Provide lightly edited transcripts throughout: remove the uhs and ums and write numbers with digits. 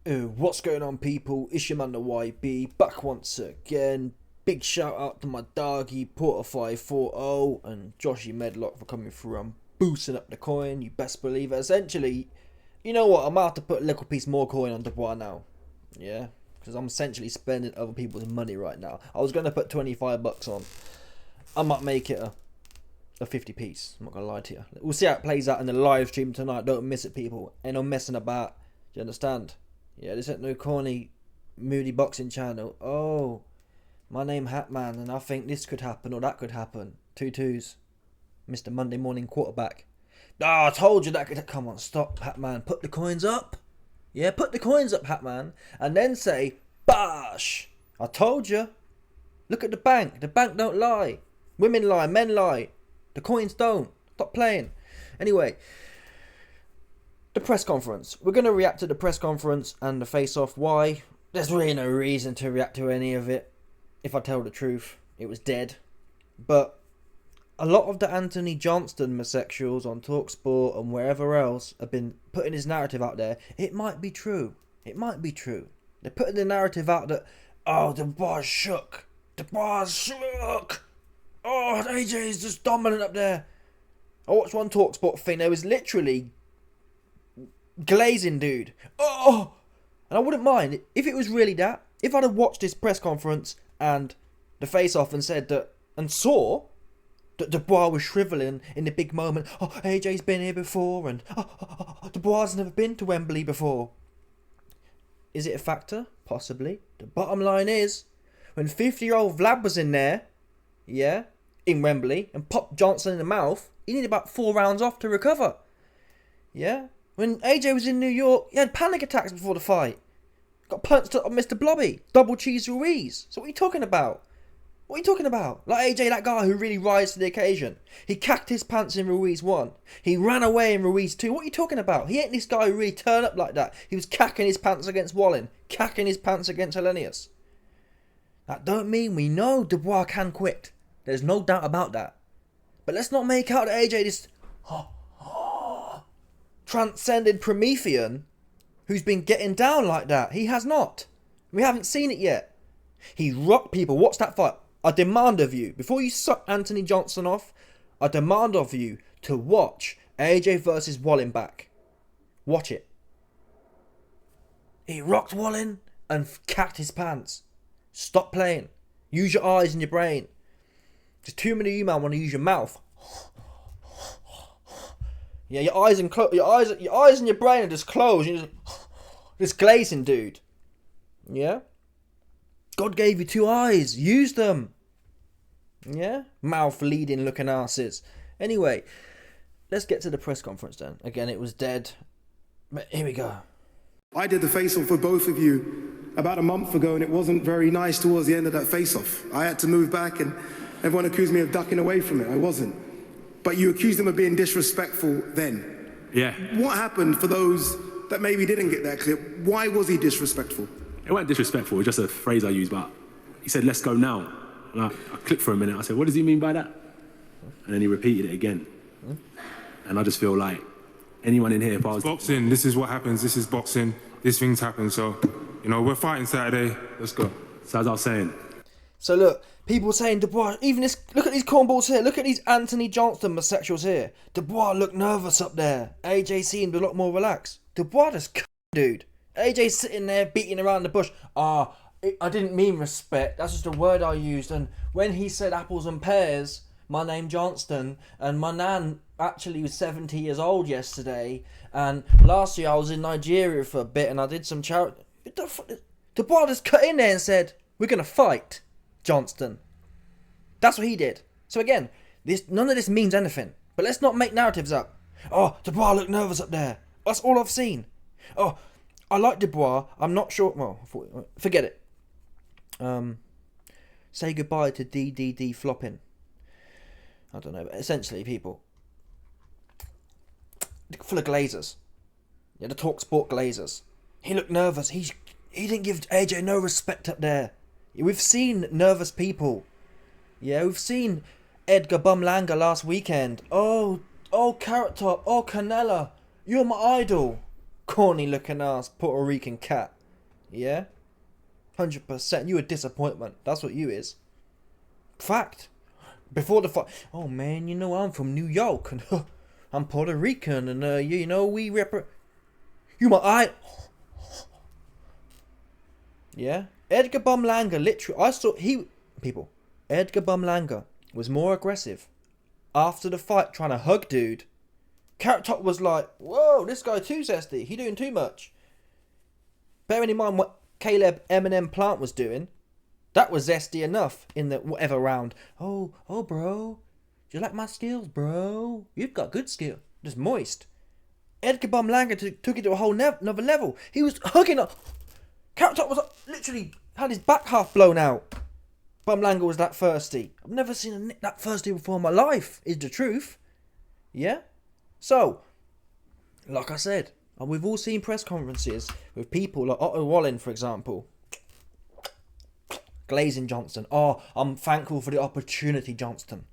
What's going on, people? It's your man the YB back once again. Big shout out to my doggy Porter540 and Joshy Medlock for coming through and boosting up the coin. You best believe it. Essentially, you know what? I'm about to put a little piece more coin on Dubois now. Yeah, because I'm essentially spending other people's money right now. I was going to put 25 bucks on. I might make it a 50 piece. I'm not going to lie to you. We'll see how it plays out in the live stream tonight. Don't miss it, people. Ain't no messing about. Do you understand? Yeah, this ain't no corny, moody boxing channel. Oh, my name Hatman, and I think this could happen or that could happen. 2-2s. Mr. Monday morning quarterback. Ah, I told you that could... Come on, stop, Hatman. Put the coins up. Yeah, put the coins up, Hatman. And then say, Bosh! I told you. Look at the bank. The bank don't lie. Women lie, men lie. The coins don't. Stop playing. Anyway... The press conference. We're going to react to the press conference and the face-off. Why? There's really no reason to react to any of it. If I tell the truth, it was dead. But a lot of the Anthony Johnston homosexuals on TalkSport and wherever else have been putting his narrative out there. It might be true. It might be true. They're putting the narrative out that, oh, Dubois shook. Dubois shook. Oh, AJ's just dominant up there. I watched one TalkSport thing. There was literally... glazing, dude. Oh, and I wouldn't mind if it was really that. If I'd have watched this press conference and the face-off and said that and saw that Dubois was shrivelling in the big moment. Oh, AJ's been here before, and Dubois has never been to Wembley before. Is it a factor? Possibly. The bottom line is, when 50-year-old Vlad was in there, yeah, in Wembley, and popped Johnson in the mouth, he needed about 4 rounds off to recover. Yeah. When AJ was in New York, he had panic attacks before the fight. Got punched up on Mr. Blobby. Double cheese Ruiz. So what are you talking about? What are you talking about? Like AJ, that guy who really rises to the occasion. He cacked his pants in Ruiz 1. He ran away in Ruiz 2. What are you talking about? He ain't this guy who really turned up like that. He was cacking his pants against Wallin. Cacking his pants against Hellenius. That don't mean we know Dubois can quit. There's no doubt about that. But let's not make out that AJ this... transcended Promethean who's been getting down like that. He has not. We haven't seen it yet. He rocked people. Watch that fight. I demand of you, before you suck Anthony Johnson off, I demand of you to watch AJ versus Wallin back. Watch it. He rocked Wallin and cacked his pants. Stop playing. Use your eyes and your brain. Just too many of you man want to use your mouth. Yeah, your eyes and your brain are just closed. You're just glazing, dude. Yeah? God gave you 2 eyes. Use them. Yeah? Mouth leading looking asses. Anyway, let's get to the press conference then. Again, it was dead. But here we go. I did the face-off for both of you about a month ago, and it wasn't very nice towards the end of that face-off. I had to move back, and everyone accused me of ducking away from it. I wasn't. But you accused him of being disrespectful then. Yeah. What happened for those that maybe didn't get that clip? Why was he disrespectful? It wasn't disrespectful, it was just a phrase I used, but he said, let's go now. And I clicked for a minute, I said, what does he mean by that? And then he repeated it again. And I just feel like anyone in here, if I was... Boxing, this is what happens, this is boxing, these things happen, so, you know, we're fighting Saturday, let's go. So as I was saying... So look, people saying Dubois, even this, look at these cornballs here, look at these Anthony Johnston homosexuals here. Dubois looked nervous up there. AJ seemed a lot more relaxed. Dubois just dude. AJ's sitting there beating around the bush. I didn't mean respect, that's just a word I used. And when he said apples and pears, my name Johnston, and my nan actually was 70 years old yesterday, and last year I was in Nigeria for a bit and I did some charity. Dubois just cut in there and said, we're going to fight. Johnston. That's what he did. So again, none of this means anything. But let's not make narratives up. Oh, Dubois looked nervous up there. That's all I've seen. Oh, I like Dubois. I'm not sure. Well, forget it. Say goodbye to DDD flopping. I don't know. But essentially, people. Full of glazers. Yeah, the TalkSport glazers. He looked nervous. He didn't give AJ no respect up there. We've seen nervous people. Yeah, we've seen Edgar Bumlanger last weekend. Oh, Carrot Top. Oh, Canella. You're my idol. corny looking ass Puerto Rican cat. Yeah? 100%. You a disappointment. That's what you is. Fact. Before the fight, oh man, you know I'm from New York and I'm Puerto Rican and you know we you my yeah. Edgar Bumlanger literally Edgar Bumlanger was more aggressive after the fight trying to hug dude. Carrot Top was like, whoa, this guy too zesty, he doing too much. Bearing in mind what Caleb Eminem Plant was doing, that was zesty enough in the whatever round. Oh, bro. Do you like my skills, bro? You've got good skill. Just moist. Edgar Bumlanger took it to a whole another level. He was hugging her. Carrot Top was literally had his back half blown out. Bumlanger was that thirsty. I've never seen that thirsty before in my life, is the truth. Yeah? So, like I said, and we've all seen press conferences with people like Otto Wallen, for example. Glazing Johnson. Oh, I'm thankful for the opportunity, Johnston.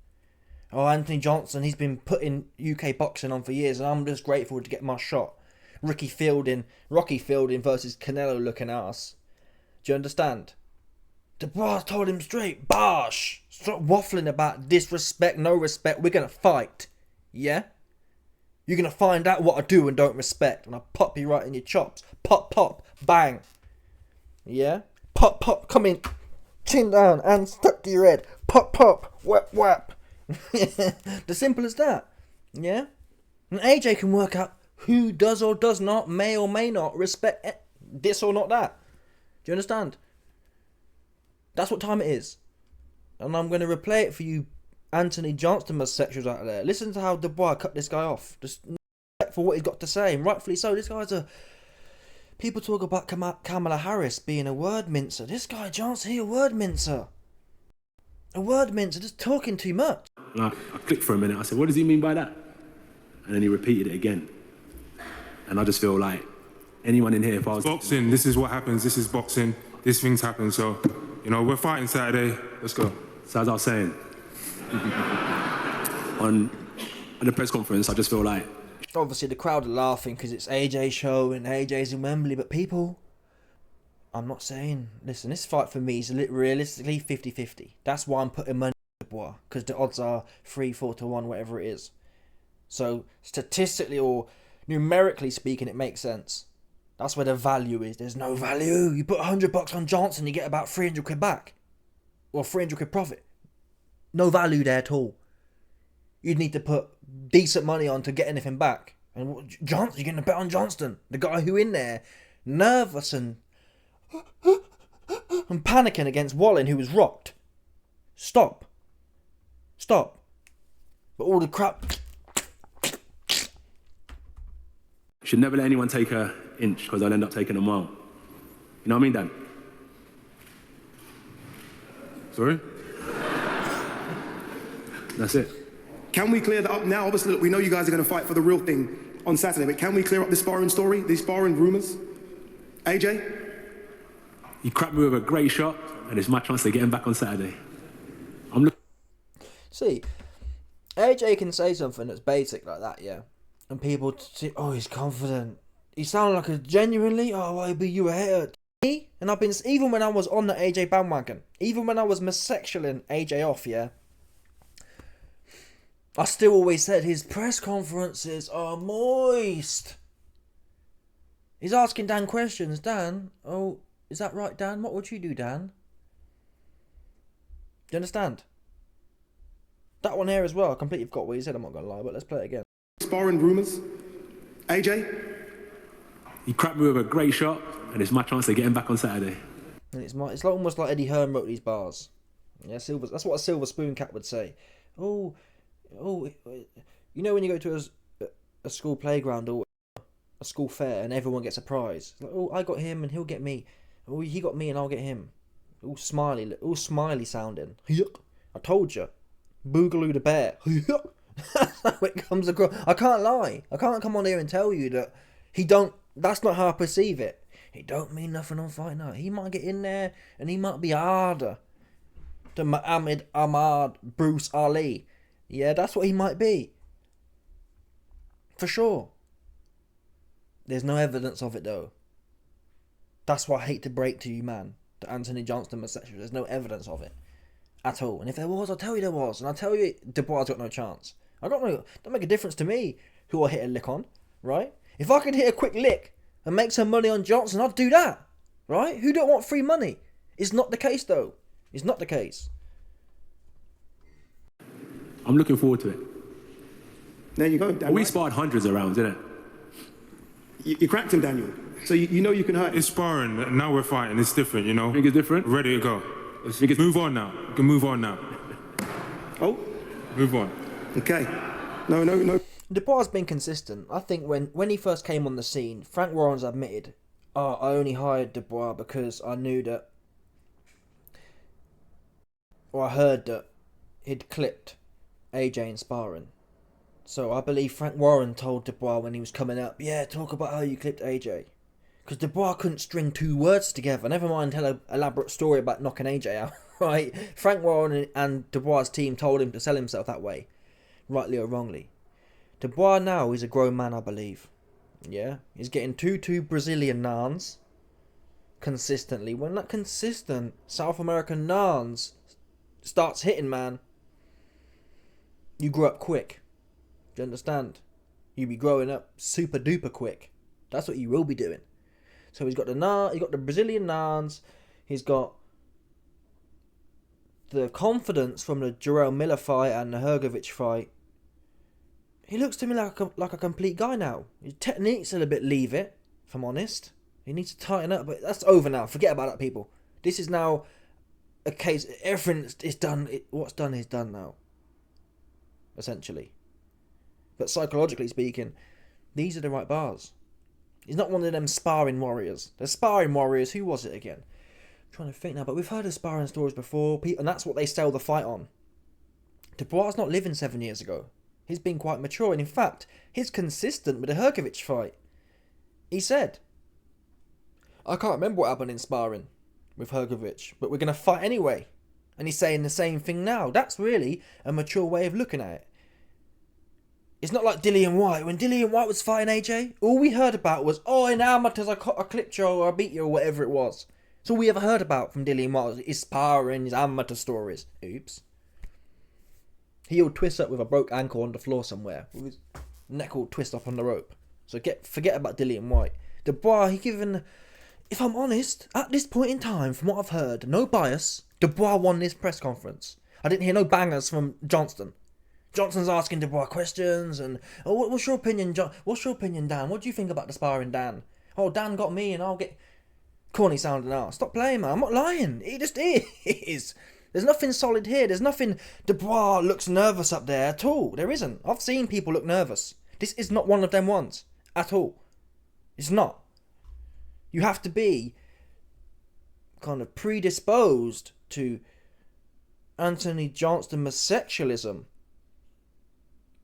Oh, Anthony Johnson, he's been putting UK boxing on for years, and I'm just grateful to get my shot. Rocky Fielding versus Canelo looking ass. Do you understand? Dubois told him straight, Bosh! Stop waffling about disrespect, no respect, we're gonna fight. Yeah? You're gonna find out what I do and don't respect, and I'll pop you right in your chops. Pop, pop, bang. Yeah? Pop, pop, come in. Chin down and stuck to your head. Pop, pop, whap, whap. The simple as that. Yeah? And AJ can work out who does or does not, may or may not respect this or not that. Do you understand? That's what time it is. And I'm going to replay it for you Anthony Johnston sexuals out there. Listen to how Dubois cut this guy off. Just for what he's got to say. And rightfully so. This guy's a... People talk about Kamala Harris being a word mincer. This guy, Johnson, he a word mincer. A word mincer, just talking too much. And I clicked for a minute. I said, what does he mean by that? And then he repeated it again. And I just feel like anyone in here, if I was... Boxing, this is what happens. This is boxing. These things happen. So, you know, we're fighting Saturday. Let's go. So as I was saying, on the press conference, I just feel like... Obviously, the crowd are laughing because it's AJ's show and AJ's in Wembley. But people, I'm not saying... Listen, this fight for me is realistically 50-50. That's why I'm putting money on Dubois. Because the odds are 3-4 to 1, whatever it is. So, statistically or numerically speaking, it makes sense. That's where the value is. There's no value. You put $100 on Johnson, you get about 300 quid back. Or 300 quid profit. No value there at all. You'd need to put decent money on to get anything back. And Johnson, you're going to bet on Johnston. The guy who in there, nervous and panicking against Wallen, who was rocked. Stop. But all the crap... Should never let anyone take an inch because I'll end up taking a mile. You know what I mean, Dan? Sorry? That's it. Can we clear that up now? Obviously, look, we know you guys are going to fight for the real thing on Saturday, but can we clear up the sparring story, these sparring rumours? AJ? He cracked me with a great shot, and it's my chance to get him back on Saturday. I'm looking... See, AJ can say something that's basic like that, yeah? And people say, oh, he's confident. He sounded like a genuinely, oh, why be you a hater? And I've been, even when I was on the AJ bandwagon, even when I was missexualing AJ off, yeah? I still always said his press conferences are moist. He's asking Dan questions. Dan, oh, is that right, Dan? What would you do, Dan? Do you understand? That one here as well. I completely forgot what he said. I'm not going to lie, but let's play it again. Sparring rumours? AJ? He cracked me with a great shot, and it's my chance to get him back on Saturday. And it's like almost like Eddie Hearn wrote these bars. Yeah, that's what a silver spoon cat would say. Oh, you know when you go to a school playground or a school fair and everyone gets a prize. Like, oh, I got him and he'll get me. Oh, he got me and I'll get him. All smiley sounding. I told you. Boogaloo the bear. That's how it comes across. I can't lie. I can't come on here and tell you that that's not how I perceive it. It don't mean nothing on fight night. He might get in there and he might be harder than Muhammad Ahmad Bruce Ali. Yeah, that's what he might be. For sure. There's no evidence of it though. That's why I hate to break to you, man, that Anthony Johnson was sexual. There's no evidence of it at all. And if there was, I'll tell you there was. And I'll tell you Dubois got no chance. Don't make a difference to me who I hit a lick on, right? If I can hit a quick lick and make some money on Johnson, I'd do that, right? Who don't want free money? It's not the case though. It's not the case. I'm looking forward to it. There you go. Dan, We right? sparred hundreds of rounds, didn't it? You cracked him, Daniel. So you know you can hurt him. It's sparring. Now we're fighting. It's different, you know. Think it's different? Ready to go. Move on now. You can move on now. Oh, Move on. okay. No. Dubois has been consistent. I think when he first came on the scene, Frank Warren's admitted, I only hired Dubois because I knew that, or I heard that he'd clipped AJ in sparring. So I believe Frank Warren told Dubois when he was coming up, yeah, talk about how you clipped AJ. Because Dubois couldn't string two words together, never mind tell an elaborate story about knocking AJ out, right? Frank Warren and Dubois' team told him to sell himself that way, rightly or wrongly. Dubois now is a grown man, I believe. Yeah? He's getting two Brazilian nans consistently. When that consistent South American nans starts hitting, man, you grow up quick. Do you understand? You be growing up super duper quick. That's what you will be doing. So he's got the Brazilian nans. He's got the confidence from the Jarrell Miller fight and the Hrgovic fight. He looks to me like a complete guy now. His technique's a little bit leave it, if I'm honest. He needs to tighten up, but that's over now. Forget about that, people. This is now a case. Everything is done. What's done is done now. Essentially. But psychologically speaking, these are the right bars. He's not one of them sparring warriors. The sparring warriors, who was it again? I'm trying to think now, but we've heard of sparring stories before, and that's what they sell the fight on. Dubois not living 7 years ago. He's been quite mature, and in fact, he's consistent with the Hrgovic fight. He said, I can't remember what happened in sparring with Hrgovic, but we're going to fight anyway. And he's saying the same thing now. That's really a mature way of looking at it. It's not like Dillian White. When Dillian White was fighting AJ, all we heard about was, oh, in amateurs I clipped you or I beat you or whatever it was. That's all we ever heard about from Dillian White was his sparring, his amateur stories. Oops. He'll twist up with a broke ankle on the floor somewhere. With his neck will twist off on the rope. So forget about Dillian White. Dubois, if I'm honest, at this point in time, from what I've heard, no bias, Dubois won this press conference. I didn't hear no bangers from Johnston. Johnson's asking Dubois questions and, oh, what's your opinion, What's your opinion, Dan? What do you think about the sparring, Dan? Oh, Dan got me and I'll get corny sounding out. Stop playing, man. I'm not lying. It just is. There's nothing solid here. There's nothing Dubois looks nervous up there at all. There isn't. I've seen people look nervous. This is not one of them ones. At all. It's not. You have to be kind of predisposed to Anthony Johnston sexualism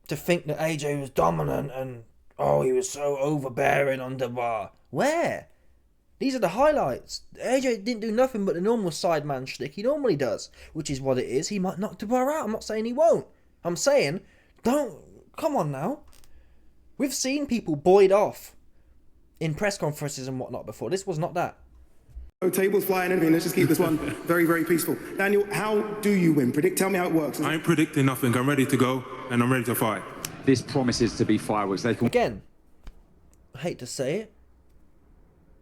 to think that AJ was dominant and, oh, he was so overbearing on Dubois. Where? These are the highlights. AJ didn't do nothing but the normal sideman shtick he normally does, which is what it is. He might knock Dubois out. I'm not saying he won't. I'm saying, come on now. We've seen people buoyed off in press conferences and whatnot before. This was not that. No tables flying, anything. Let's just keep this one very, very peaceful. Daniel, how do you win? Tell me how it works. I ain't predicting nothing. I'm ready to go and I'm ready to fight. This promises to be fireworks. They can... Again, I hate to say it,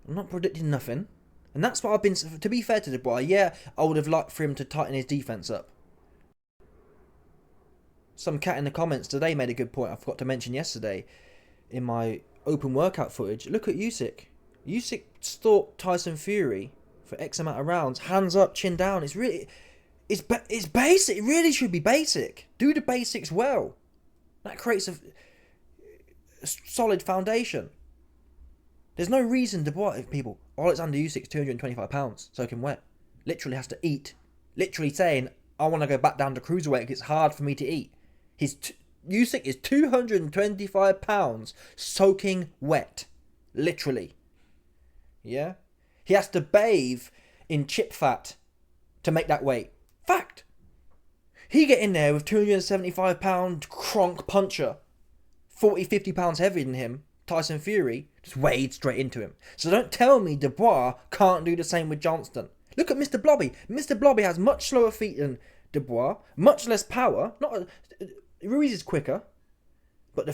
I'm not predicting nothing. And that's what I've been... To be fair to Dubois, yeah, I would have liked for him to tighten his defence up. Some cat in the comments today made a good point I forgot to mention yesterday in my open workout footage. Look at Usyk. Usyk stalked Tyson Fury for X amount of rounds. Hands up, chin down. It's really... It's basic. It really should be basic. Do the basics well. That creates a solid foundation. There's no reason Dubois, people, Alexander Usyk's 225 pounds, soaking wet. Literally has to eat. Literally saying, I want to go back down to cruiserweight because it's hard for me to eat. Usyk is 225 pounds, soaking wet. Literally. Yeah? He has to bathe in chip fat to make that weight. Fact. He get in there with 275 pound cronk puncher, 40, 50 pounds heavier than him, Tyson Fury just wade straight into him. So don't tell me Dubois can't do the same with Johnston. Look at Mr. Blobby. Mr. Blobby has much slower feet than Dubois, much less power. Ruiz is quicker, but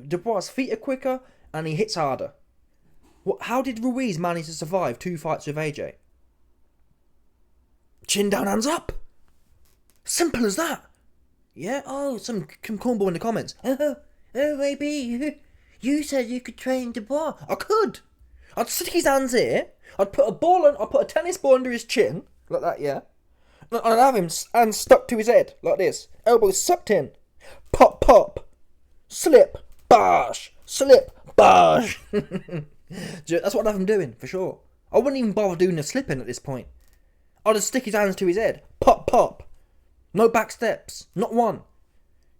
Dubois' feet are quicker and he hits harder. How did Ruiz manage to survive 2 fights with AJ? Chin down, hands up. Simple as that. Yeah? Oh, some cornball in the comments. Oh, maybe you said you could train Dubois. I could. I'd stick his hands here. I'd put a tennis ball under his chin, like that, yeah. And I'd have him hands stuck to his head, like this. Elbows sucked in. Pop, pop. Slip, bash. Slip, bash. That's what I'd have him doing, for sure. I wouldn't even bother doing the slipping at this point. I'd just stick his hands to his head. Pop, pop. No back steps. Not one.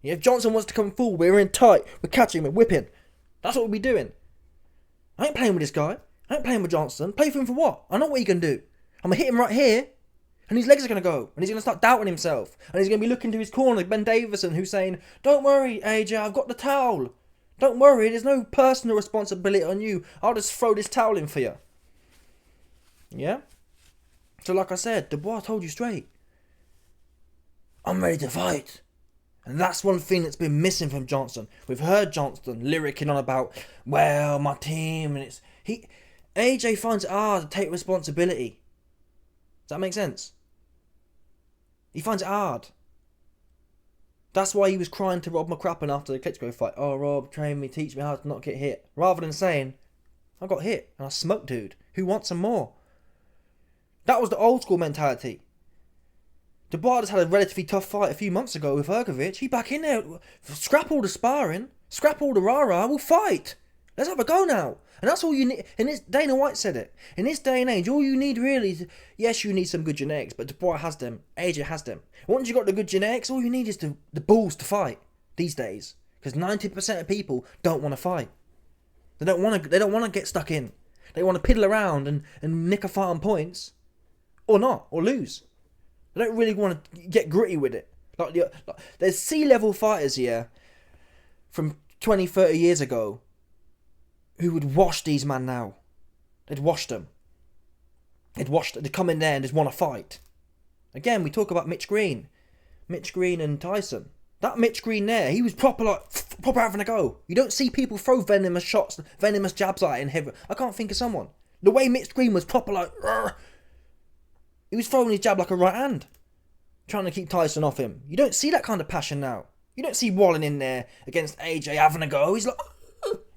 Yeah, if Johnson wants to come forward, we're in tight. We're catching him, we're whipping. That's what we'll be doing. I ain't playing with this guy. I ain't playing with Johnson. Play for him for what? I know what he can do. I'm going to hit him right here, and his legs are going to go, and he's going to start doubting himself, and he's going to be looking to his corner like Ben Davison, who's saying, don't worry, AJ, I've got the towel. Don't worry, there's no personal responsibility on you. I'll just throw this towel in for you. Yeah? So like I said, Dubois told you straight. I'm ready to fight. And that's one thing that's been missing from Johnson. We've heard Johnson lyricking on about, well, my team, and AJ finds it hard to take responsibility. Does that make sense? He finds it hard. That's why he was crying to Rob McCrappen after the Klitschko fight. Oh, Rob, train me, teach me how to not get hit. Rather than saying, I got hit and I smoked dude. Who wants some more? That was the old school mentality. Dubois just had a relatively tough fight a few months ago with Hergovic. He back in there. Scrap all the sparring. Scrap all the rah-rah. We'll fight. Let's have a go now. And that's all you need. And Dana White said it. In this day and age, all you need really is, yes, you need some good genetics, but Dubois has them. AJ has them. Once you've got the good genetics, all you need is the balls to fight these days. Because 90% of people don't want to fight. They don't want to get stuck in. They want to piddle around and nick a fight on points. Or not. Or lose. They don't really want to get gritty with it. There's C-level fighters here from 20, 30 years ago who would wash these men now. They'd wash them. They'd come in there and just want to fight. Again, we talk about Mitch Green. Mitch Green and Tyson. That Mitch Green there, he was proper having a go. You don't see people throw venomous shots, venomous jabs at him heavy. I can't think of someone. The way Mitch Green was proper Rrr. He was throwing his jab like a right hand, trying to keep Tyson off him. You don't see that kind of passion now. You don't see Wallen in there against AJ having a go. He's like,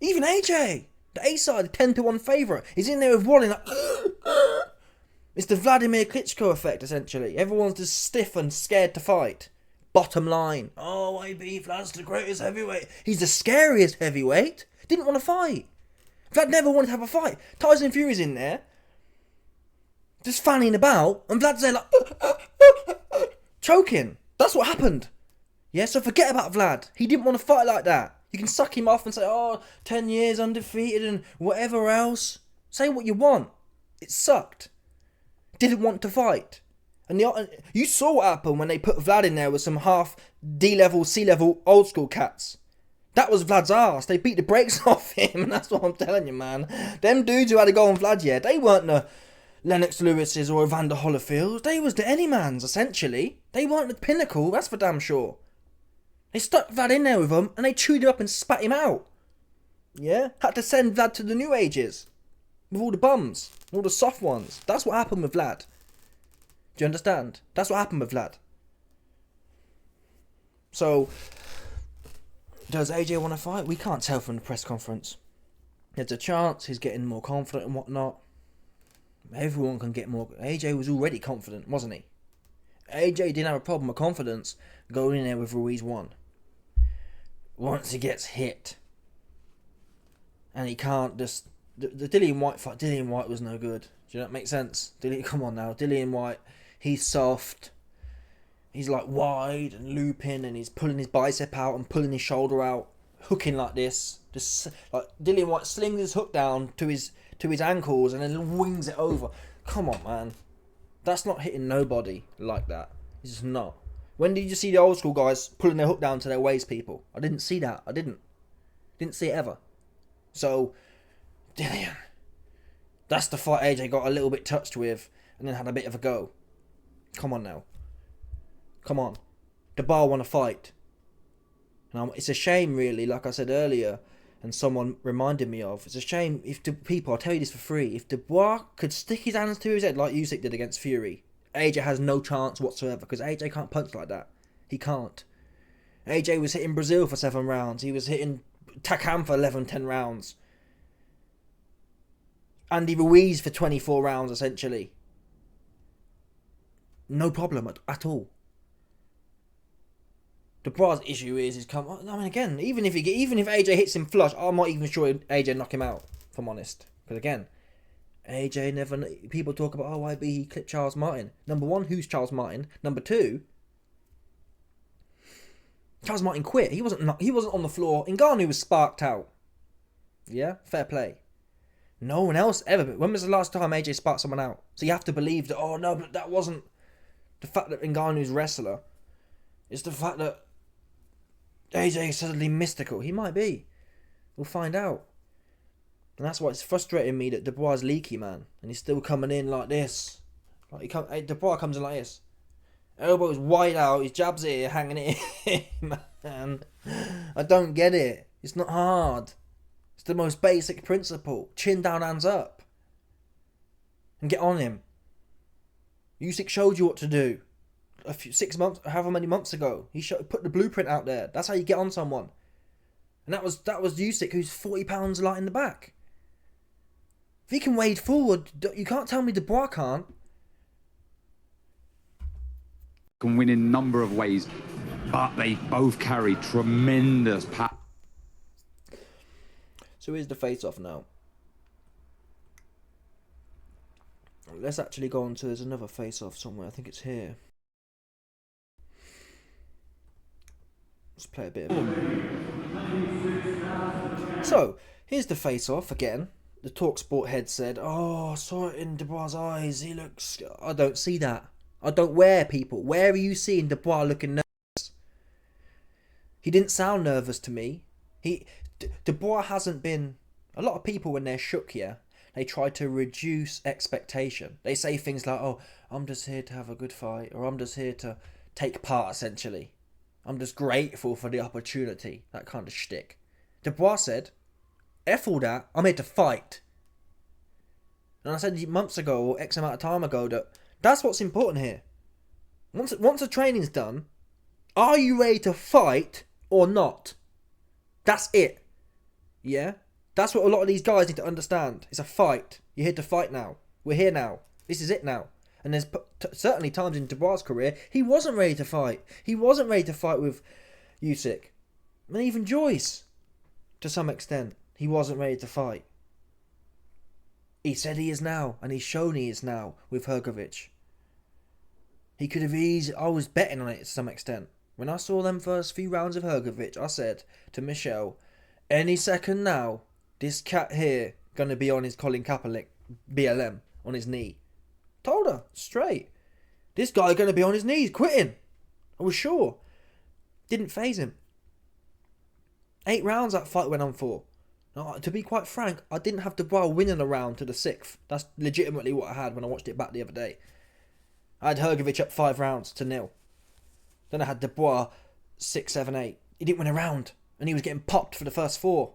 even AJ, the A-side, the 10-1 favourite, he's in there with Wallen like, It's the Vladimir Klitschko effect, essentially. Everyone's just stiff and scared to fight. Bottom line. Oh, AB, Vlad's the greatest heavyweight. He's the scariest heavyweight. Didn't want to fight. Vlad never wanted to have a fight. Tyson Fury's in there, just fanning about, and Vlad's there like, choking. That's what happened. Yeah, so forget about Vlad. He didn't want to fight like that. You can suck him off and say, 10 years undefeated and whatever else. Say what you want. It sucked. Didn't want to fight. And you saw what happened when they put Vlad in there with some half D-level, C-level old school cats. That was Vlad's arse. They beat the brakes off him, and that's what I'm telling you, man. Them dudes who had to go on Vlad, yeah, they weren't the Lennox Lewis's or Evander Holyfields. They was the Anymans, essentially. They weren't the pinnacle, that's for damn sure. They stuck Vlad in there with them, and they chewed him up and spat him out. Yeah? Had to send Vlad to the new ages. With all the bums. All the soft ones. That's what happened with Vlad. Do you understand? That's what happened with Vlad. So, does AJ want to fight? We can't tell from the press conference. There's a chance he's getting more confident and whatnot. Everyone can get more. AJ was already confident, wasn't he? AJ didn't have a problem with confidence going in there with Ruiz 1. Once he gets hit, and he can't just... The Dillian White fight, Dillian White was no good. Do you know that make sense? Come on now. Dillian White, he's soft. He's like wide and looping, and he's pulling his bicep out and pulling his shoulder out, hooking like this. Just like Dillian White slings his hook down to his ankles and then wings it over. Come on, man. That's not hitting nobody like that. It's just not. When did you see the old school guys pulling their hook down to their waist, people? I didn't see that. I didn't see it ever. So, Dillian, that's the fight AJ got a little bit touched with and then had a bit of a go. Come on now. Come on. Dubois won a fight. Now, it's a shame, really, like I said earlier, and someone reminded me of, it's a shame if people, I'll tell you this for free, if Dubois could stick his hands to his head like Usyk did against Fury, AJ has no chance whatsoever, because AJ can't punch like that. He can't. AJ was hitting Brazil for 7 rounds. He was hitting Takam for 11, 10 rounds. Andy Ruiz for 24 rounds, essentially. No problem at all. Dubois' issue is come. I mean, again, even if AJ hits him flush, I'm not even sure AJ knock him out. If I'm honest, because again, AJ never. People talk about YB he clipped Charles Martin. Number one, who's Charles Martin? Number two, Charles Martin quit. He wasn't on the floor. Ngannou was sparked out. Yeah, fair play. No one else ever. When was the last time AJ sparked someone out? So you have to believe that. Oh no, but that wasn't the fact that Ngannou's wrestler. It's the fact that AJ is suddenly mystical. He might be. We'll find out. And that's why it's frustrating me that Dubois is leaky, man. And he's still coming in like this. Dubois comes in like this. Elbow's wide out, his jab's here, hanging it in, man. I don't get it. It's not hard. It's the most basic principle. Chin down, hands up. And get on him. Usyk showed you what to do. 6 months, however many months ago, he put the blueprint out there. That's how you get on someone, and that was Usyk, who's 40 pounds light in the back. If he can wade forward, you can't tell me Dubois can't. Can win in a number of ways, but they both carry tremendous power. So here's the face-off now. Let's actually go on to, there's another face-off somewhere. I think it's here. Let's play a bit of it. So, here's the face-off again. The TalkSport head said, oh, I saw it in Dubois' eyes. He looks... I don't see that. I don't people. Where are you seeing Dubois looking nervous? He didn't sound nervous to me. Dubois hasn't been... A lot of people, when they're shook, yeah, they try to reduce expectation. They say things like, oh, I'm just here to have a good fight, or I'm just here to take part, essentially. I'm just grateful for the opportunity. That kind of shtick. Dubois said, F all that, I'm here to fight. And I said months ago, or X amount of time ago, that that's what's important here. Once the training's done, are you ready to fight or not? That's it. Yeah? That's what a lot of these guys need to understand. It's a fight. You're here to fight now. We're here now. This is it now. And there's certainly times in Dubois' career, he wasn't ready to fight. He wasn't ready to fight with Usyk. And even Joyce, to some extent, he wasn't ready to fight. He said he is now, and he's shown he is now with Hrgovic. He could have easily... I was betting on it to some extent. When I saw them first few rounds of Hrgovic, I said to Michelle, any second now, this cat here going to be on his Colin Kaepernick BLM on his knee. Told her straight, this guy going to be on his knees quitting. I was sure. Didn't faze him. 8 rounds that fight went on for. Now, to be quite frank, I didn't have Dubois winning a round to the 6th. That's legitimately what I had when I watched it back the other day. I had Hrgovic up 5 rounds to 0. Then I had Dubois 6, 7, 8. He didn't win a round, and he was getting popped for the first 4.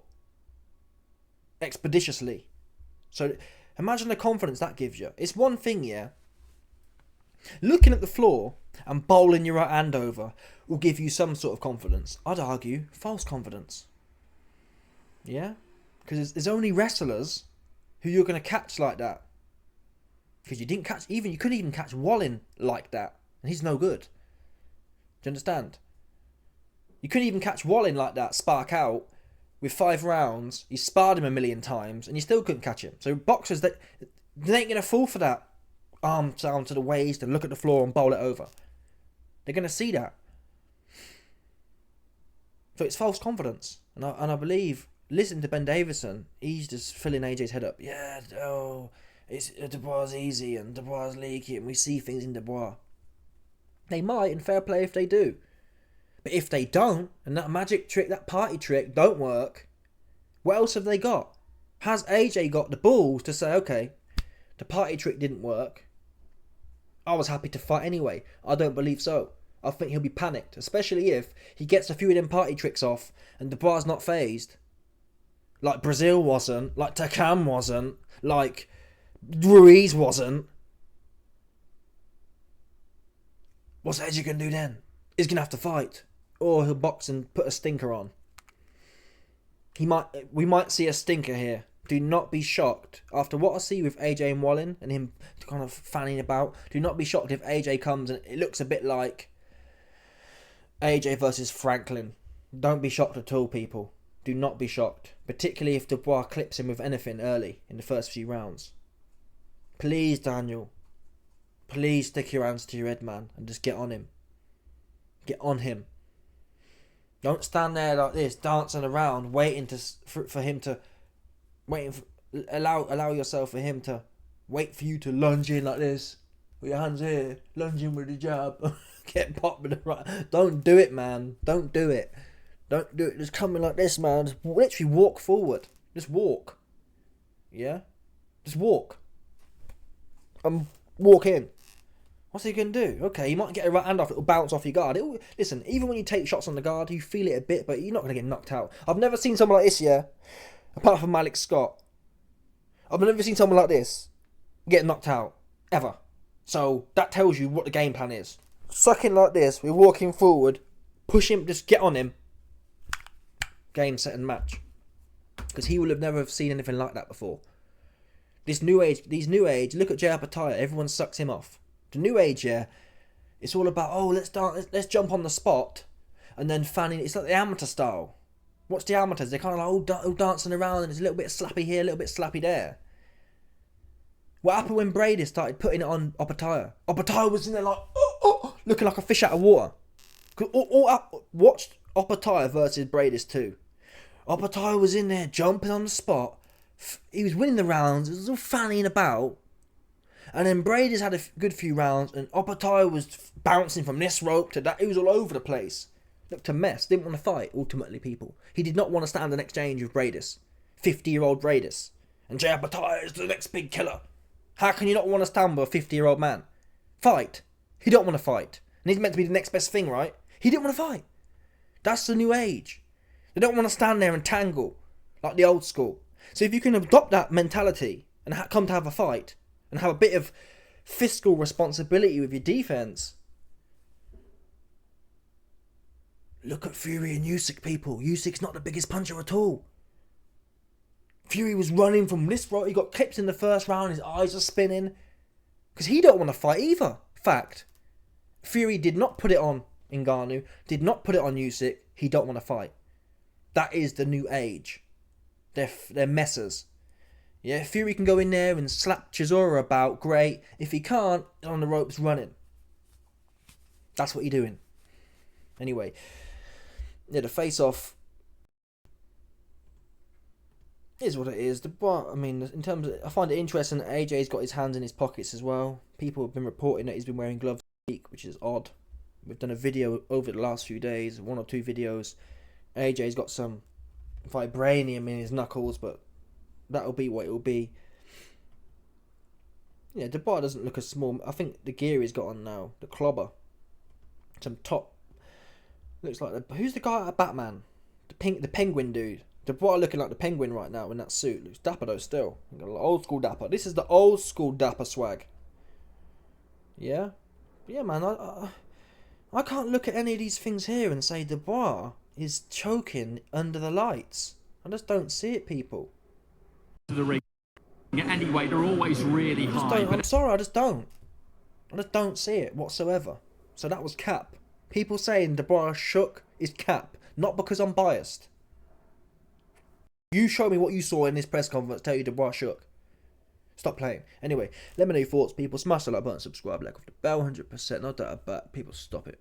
Expeditiously. So imagine the confidence that gives you. It's one thing, yeah. Looking at the floor and bowling your right hand over will give you some sort of confidence. I'd argue false confidence. Yeah? Because there's only wrestlers who you're going to catch like that. Because you didn't catch... you couldn't even catch Wallin like that. And he's no good. Do you understand? You couldn't even catch Wallin like that, spark out. With 5 rounds, you sparred him a million times, and you still couldn't catch him. So boxers, they ain't going to fall for that. Arm down to the waist and look at the floor and bowl it over. They're going to see that. So it's false confidence. And I believe, listen to Ben Davison, he's just filling AJ's head up. Yeah, oh, it's Dubois easy and Dubois leaky, and we see things in Dubois. They might, and fair play if they do. But if they don't, and that magic trick, that party trick don't work, What else have they got? Has AJ got the balls to say, okay, the party trick didn't work. I was happy to fight anyway. I don't believe so. I think he'll be panicked, especially if he gets a few of them party tricks off and Dubois not phased. Like Brazil wasn't, like Takam wasn't, like Ruiz wasn't. What's AJ going to do then? He's going to have to fight. Or he'll box and put a stinker on. We might see a stinker here. Do not be shocked. After what I see with AJ and Wallin and him kind of fanning about, do not be shocked if AJ comes and it looks a bit like AJ versus Franklin. Don't be shocked at all, people. Do not be shocked. Particularly if Dubois clips him with anything early in the first few rounds. Please, Daniel. Please stick your hands to your head, man, and just get on him. Get on him. Don't stand there like this, dancing around, waiting for him to... Allow yourself for him to... Wait for you to lunge in like this. With your hands here. Lunge in with the jab. Get popped with the right... Don't do it, man. Don't do it. Don't do it. Just come in like this, man. Just literally walk forward. Just walk. Yeah? Just walk. Walk in. What's he going to do? Okay, you might get a right hand off. It'll bounce off your guard. Listen, even when you take shots on the guard, you feel it a bit, but you're not going to get knocked out. I've never seen someone like this, yeah? Apart from Malik Scott. I've never seen someone like this get knocked out. Ever. So, that tells you what the game plan is. Sucking like this, we're walking forward, push him, just get on him. Game, set and match. Because he will have never seen anything like that before. These new age, look at Jay Apataya, everyone sucks him off. The new age, yeah, it's all about, oh, let's jump on the spot, and then fanning. It's like the amateur style. Watch the amateurs, they're kind of like all dancing around, and it's a little bit slappy here, a little bit slappy there. What happened when Brady started putting it on Apataya? Apataya was in there like, looking like a fish out of water. Watch Apataya versus Bradis too. Apataya was in there jumping on the spot. He was winning the rounds. It was all fanning about. And then Brady's had a good few rounds. And Apataya was bouncing from this rope to that. He was all over the place. Looked a mess. Didn't want to fight, ultimately, people. He did not want to stand an exchange with Bradis. 50-year-old Bradis. And Jay Apataya is the next big killer. How can you not want to stand with a 50-year-old man? Fight. He don't want to fight. And he's meant to be the next best thing, right? He didn't want to fight. That's the new age. They don't want to stand there and tangle like the old school. So if you can adopt that mentality and come to have a fight and have a bit of fiscal responsibility with your defense. Look at Fury and Usyk, people. Usyk's not the biggest puncher at all. Fury was running from this route. He got clipped in the first round. His eyes are spinning. Because he don't want to fight either. Fact. Fury did not put it on Ngannou. Did not put it on Usyk. He don't want to fight. That is the new age. They're messers. Yeah, Fury can go in there and slap Chisora about, great. If he can't, on the ropes running. That's what you're doing. Anyway, yeah, the face-off is what it is. I mean, in terms of, I find it interesting that AJ's got his hands in his pockets as well. People have been reporting that he's been wearing gloves this week, which is odd. We've done a video over the last few days, 1 or 2 videos. AJ's got some vibranium in his knuckles, but that'll be what it will be. Yeah, Dubois doesn't look as small. I think the gear he's got on now, the clobber, some top. Looks like who's the guy at Batman? The penguin dude. Dubois looking like the penguin right now in that suit. Looks dapper though still. Old school dapper. This is the old school dapper swag. Yeah, yeah, man. I can't look at any of these things here and say Dubois is choking under the lights. I just don't see it, people. To the ring. Anyway, they're always really high. I'm sorry, I just don't. I just don't see it whatsoever. So that was cap. People saying Dubois shook is cap. Not because I'm biased. You show me what you saw in this press conference, tell you Dubois shook. Stop playing. Anyway, let me know your thoughts, people. Smash the like button, subscribe, like off the bell, 100%. Not that, but people stop it.